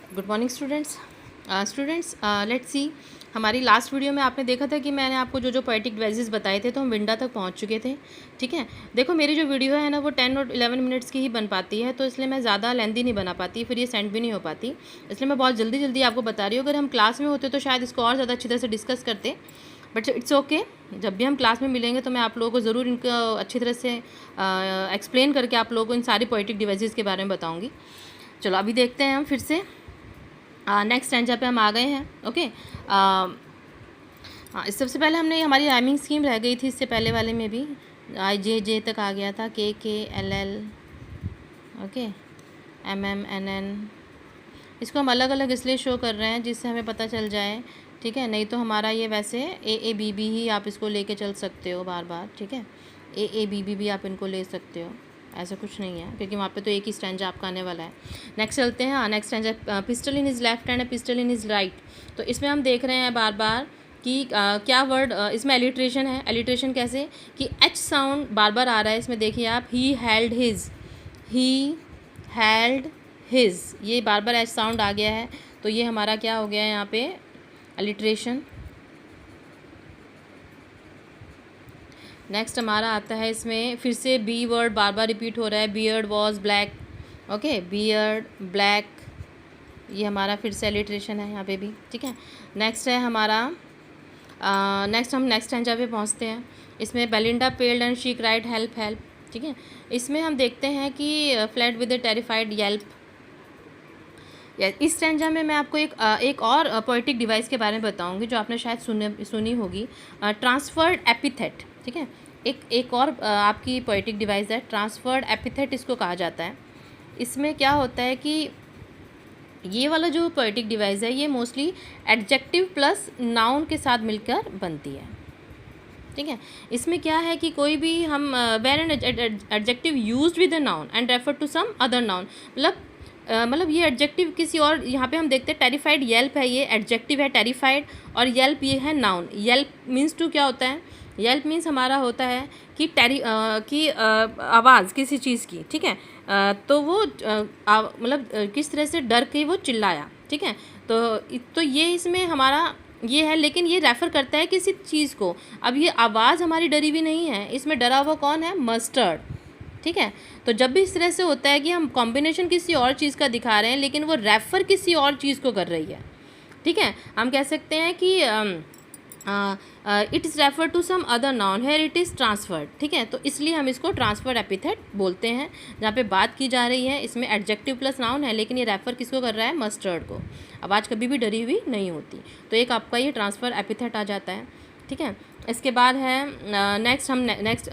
Good morning students. Let's see, हमारी last video में आपने देखा था कि मैंने आपको जो जो पोएटिक डिवाइसेस बताए थे तो हम विंडा तक पहुंच चुके थे। ठीक है, देखो मेरी जो वीडियो है ना वो 10 और 11 मिनट्स की ही बन पाती है, तो इसलिए मैं ज़्यादा लेंदी नहीं बना पाती, फिर ये सेंड भी नहीं हो पाती, इसलिए मैं बहुत जल्दी जल्दी आपको बता रही हूँ। अगर हम क्लास में होते तो शायद इसको और ज़्यादा अच्छी तरह से डिस्कस करते, बट इट्स ओके। जब भी हम क्लास में मिलेंगे तो मैं आप लोगों को ज़रूर इनको अच्छी तरह से एक्सप्लेन करके आप लोगों को इन सारी पोएटिक डिवाइसेस के बारे में बताऊँगी। चलो अभी देखते हैं हम फिर से नेक्स्ट स्टैंजा पे हम आ गए हैं। ओके, हाँ, इस सबसे पहले हमने हमारी राइमिंग स्कीम रह गई थी, इससे पहले वाले में भी आई जे जे तक आ गया था, K L L, okay, M M N N. इसको हम अलग अलग इसलिए शो कर रहे हैं जिससे हमें पता चल जाए, ठीक है। नहीं तो हमारा ये वैसे ए बी बी ही आप इसको लेके चल सकते हो बार बार, ठीक है। ए बी बी भी आप इनको ले सकते हो, ऐसा कुछ नहीं है, क्योंकि वहाँ पे तो एक ही स्टैंजा आपका आने वाला है। नेक्स्ट चलते हैं। हाँ, next stanza, pistol in is left and pistol in is right. तो इसमें हम देख रहे हैं बार बार कि क्या वर्ड इसमें एलिट्रेशन है। एलिट्रेशन कैसे कि एच साउंड बार बार आ रहा है इसमें, देखिए आप, ही हेल्ड हिज, ये बार बार एच साउंड आ गया है, तो ये हमारा क्या हो गया है यहाँ पे, एलिट्रेशन। नेक्स्ट हमारा आता है इसमें फिर से बी वर्ड बार बार रिपीट हो रहा है, beard was black, okay, beard black, ये हमारा फिर से एलिट्रेशन है यहाँ पे भी, ठीक है। नेक्स्ट है हमारा नेक्स्ट हम नेक्स्ट स्टैंजा पे पहुँचते हैं। इसमें Belinda पेल्ड and she cried help help, ठीक है। इसमें हम देखते हैं कि flat with the terrified Yelp. इस स्टैंजा में मैं आपको एक और पोएटिक डिवाइस के बारे में बताऊंगी जो आपने शायद सुनी होगी, ट्रांसफर्ड एपिथेट, ठीक है। एक और आपकी पोएटिक डिवाइस है, ट्रांसफर्ड एपिथेट इसको कहा जाता है। इसमें क्या होता है कि ये वाला जो पोएटिक डिवाइस है ये मोस्टली एडजेक्टिव प्लस नाउन के साथ मिलकर बनती है, ठीक है। इसमें क्या है कि कोई भी हम where an adjective used with a noun and refer to some other noun, मतलब ये एडजेक्टिव किसी और, यहाँ पे हम देखते हैं टेरिफाइड येल्प है, ये एडजेक्टिव है टेरिफाइड, और येल्प ये है नाउन। येल्प मीन्स टू क्या होता है, येल्प मीन्स हमारा होता है कि आवाज़ किसी चीज़ की, ठीक है। तो वो मतलब किस तरह से डर के वो चिल्लाया, ठीक है। तो ये इसमें हमारा ये है, लेकिन ये रेफ़र करता है किसी चीज़ को। अब ये आवाज़ हमारी डरी हुई नहीं है, इसमें डरा हुआ कौन है, मस्टर्ड, ठीक है। तो जब भी इस तरह से होता है कि हम कॉम्बिनेशन किसी और चीज़ का दिखा रहे हैं लेकिन वो रेफ़र किसी और चीज़ को कर रही है, ठीक है, हम कह सकते हैं कि it is refer to some other noun, here it is transferred, ठीक है। तो इसलिए हम इसको ट्रांसफर्ड एपिथेट बोलते हैं। जहाँ पे बात की जा रही है इसमें एडजेक्टिव प्लस नाउन है, लेकिन ये रेफ़र किसको कर रहा है, मस्टर्ड को। आवाज़ कभी भी डरी हुई नहीं होती, तो एक आपका ये ट्रांसफर एपिथेट आ जाता है, ठीक है। इसके बाद है नेक्स्ट, हम नेक्स्ट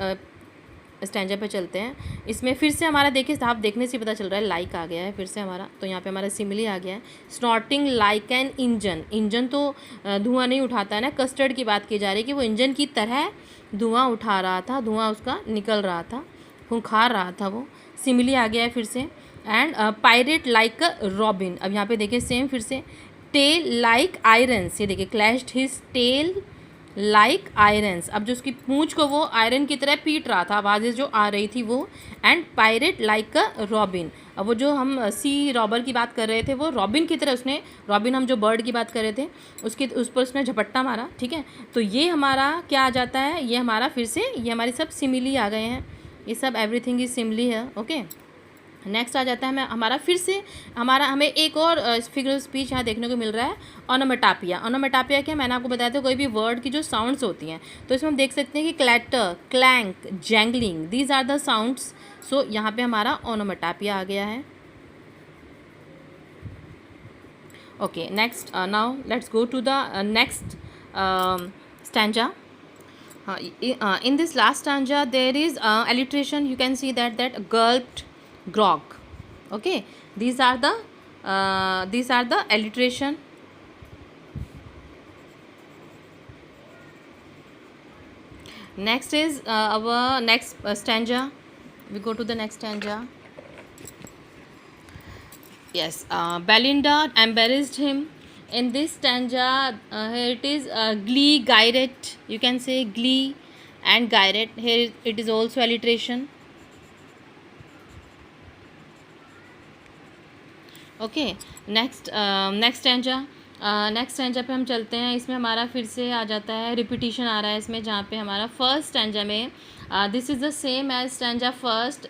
स्टैंजा पे चलते हैं। इसमें फिर से हमारा देखिए, आप देखने से पता चल रहा है लाइक आ गया है फिर से हमारा, तो यहाँ पे हमारा सिमिली आ गया है, snorting like an engine. Engine तो धुआं नहीं उठाता है ना, कस्टर्ड की बात की जा रही है कि वो इंजन की तरह धुआं उठा रहा था, धुआं उसका निकल रहा था, खूंखार रहा था वो, सिमिली आ गया है फिर से। And pirate like a robin, अब यहाँ पे देखिए सेम फिर से, टेल लाइक आयरन्स, ये देखिए clashed his tail like irons, अब जो उसकी पूंछ को वो आयरन की तरह पीट रहा था, आवाज़ें जो आ रही थी वो। And pirate like a robin, अब वो जो हम सी रॉबर की बात कर रहे थे वो रॉबिन की तरह उसने, रॉबिन हम जो बर्ड की बात कर रहे थे उसकी, उस पर उसने झपट्टा मारा, ठीक है। तो ये हमारा क्या आ जाता है, ये हमारा फिर से, ये हमारी सब सिमिली आ गए हैं, ये सब एवरीथिंग इज सिमिली है, ओके। नेक्स्ट आ जाता है हमारा फिर से, हमें एक और फिगर ऑफ स्पीच यहाँ देखने को मिल रहा है, ओनोमेटापिया। ओनोमेटापिया क्या, मैंने आपको बताया था कोई भी वर्ड की जो साउंड्स होती हैं, तो इसमें हम देख सकते हैं कि clatter, clank, jangling, these are the sounds. So यहाँ पे हमारा ओनोमेटापिया आ गया है, okay. Next, now let's go to the next stanza. In this last stanza there is alliteration, you can see that gulped, grog, okay, these are the alliteration. Next is our next stanza, we go to the next stanza. Yes, Belinda embarrassed him. In this stanza, here it is glee, gyrate. You can say glee and gyrate. Here it is also alliteration. Okay, next next stanza, next stanza पे हम चलते हैं। इसमें हमारा फिर से आ जाता है, रिपीटिशन आ रहा है इसमें, जहाँ पे हमारा फर्स्ट स्टैंजा में this is the same as stanza first,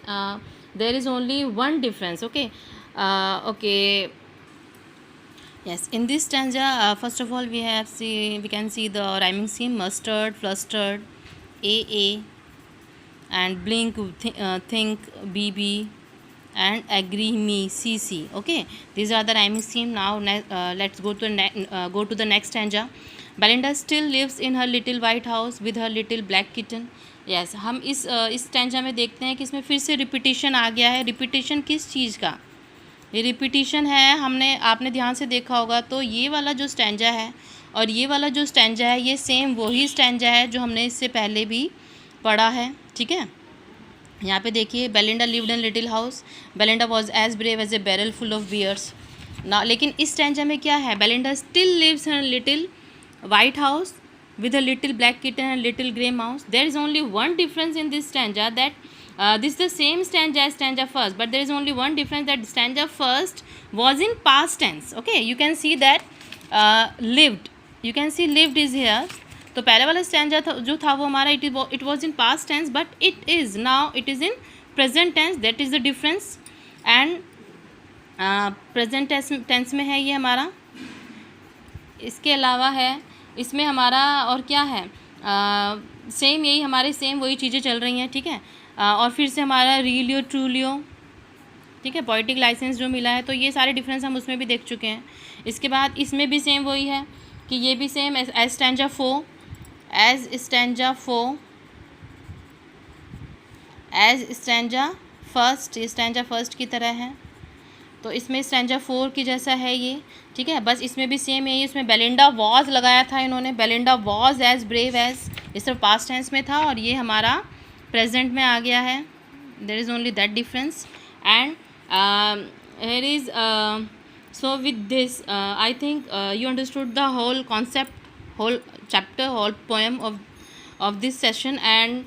there is only one difference. Okay, okay, yes, in this stanza, first of all we can see the rhyming scheme: mustard, flustered, a, and blink, think, bb, and agree me, cc. Okay, these are the rhyming scheme. Now let's go to the next stanza. Belinda still lives in her little white house with her little black kitten. yes, हम इस stanza में देखते हैं कि इसमें फिर से repetition आ गया है। रिपीटिशन किस चीज़ का? ये रिपीटिशन है, आपने ध्यान से देखा होगा तो ये वाला जो स्टैंजा है और ये वाला जो स्टैंजा है, ये सेम वही स्टैंजा है जो हमने इससे पहले भी पढ़ा है। ठीक है, यहाँ पे देखिए, Belinda lived in little house, Belinda was as brave as a barrel full of bears ना। लेकिन इस स्टैंजा में क्या है? Belinda still lives in little white house with a little black kitten and little grey mouse. There is only one difference in this stanza, that this is the same stanza as stanza first, but there is only one difference, that stanza first was in past tense. Okay, you can see that lived, you can see lived is here. तो पहले वाला stanza जो था वो हमारा it was in past tense, but it is now it is in present tense, that is the difference. And present tense में है ये हमारा। इसके अलावा है इसमें हमारा और क्या है, सेम यही हमारे सेम वही चीज़ें चल रही हैं। ठीक है, और फिर से हमारा रीलियो ट्रूलियो, ठीक है, पोइटिक लाइसेंस जो मिला है, तो ये सारे डिफरेंस हम उसमें भी देख चुके हैं। इसके बाद इसमें भी सेम वही है कि ये भी same as stanza 4, as stanza 4, as stanza first, ये स्टैंजा फर्स्ट की तरह है, तो इसमें स्टैंजा 4 की जैसा है ये। ठीक है, बस इसमें भी सेम यही, इसमें बेलिंडा वॉज लगाया था इन्होंने, Belinda was as brave as, इस तरफ पास्ट टेंस में था और ये हमारा प्रेजेंट में आ गया है। There is only that difference. And here is so with this I think you understood the whole concept, whole chapter, whole poem of this session. And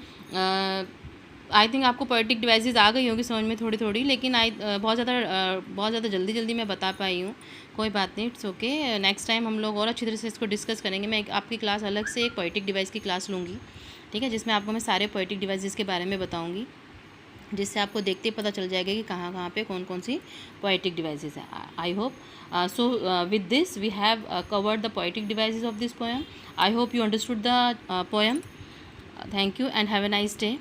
I think आपको पोएटिक डिवाइसेस आ गई होंगी समझ में थोड़ी थोड़ी, लेकिन बहुत ज़्यादा जल्दी मैं बता पाई हूँ। कोई बात नहीं, इट्स ओके। नेक्स्ट टाइम हम लोग और अच्छी तरह से इसको डिस्कस करेंगे। मैं आपकी क्लास अलग से एक पोएटिक डिवाइस की क्लास लूँगी, ठीक है, जिसमें आपको मैं सारे पोएटिक डिवाइसेस के बारे में बताऊँगी, जिससे आपको देखते ही पता चल जाएगा कि कहाँ कहाँ पे कौन कौन सी पोएटिक डिवाइसेस हैं। I hope so with this we have covered the poetic devices of this poem. I hope you understood the poem. Thank you and have a nice day.